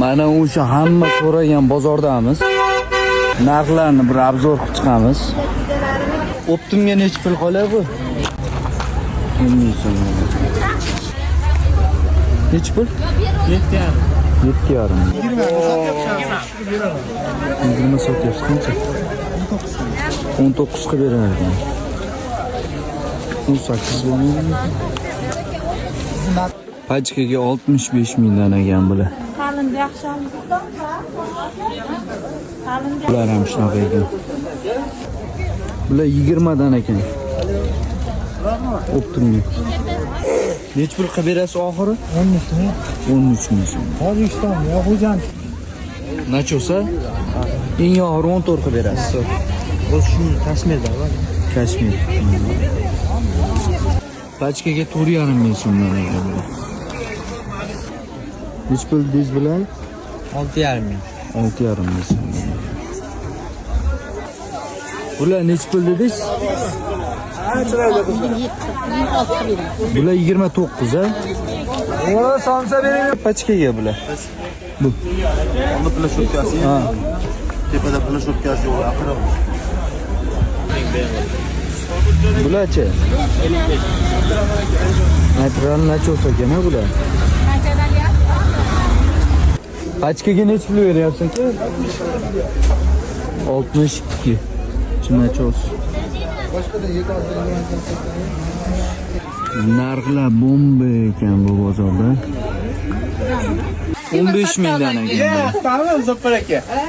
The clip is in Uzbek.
Mana o'sha hamma so'ragan bozordamiz. Narxlarni bir obzor qilib chiqamiz. Optimga necha pul qoladi bu? 10 so'm. Necha pul? 7,5. 20 sotyapsiz qancha? 19 qilib beraman. 18 bo'lmaydi. Pachkaga 65 mingdan ekan bular. Qalin yaxshi olibdi. Bular ham shunaqa ekan. Bular 20 dan ekan. Optimga. Necha pul qilib berasiz oxiri? 13 ming. 13 ming so'm. Tojikiston, Yo'g'ujan. Nachosa? Eng oxiri 14 qilib berasiz. Bu shu Kashmirda bor. Kashmir. Pachkaga 4,5 ming so'mdan ekan bular. Necha pul dediz bilan? 6,5 ming. 6,5 ming so'm. Bular necha pul dediz? Bular 29 a? O'ra somsa bering. Pachkaga bular. Bu. Onda plasht o'tkasi. Ha. Tepada plasht o'tkasi yo'q, axir. Bularchi? Natural nachosa ekan bular. Pachkaga necha pul beryapsiz aka? 62. Nachos. Narxlar bomba ekan bu bozorda. 15 mingdan ekan. Tamam, Zo'par aka. Ha.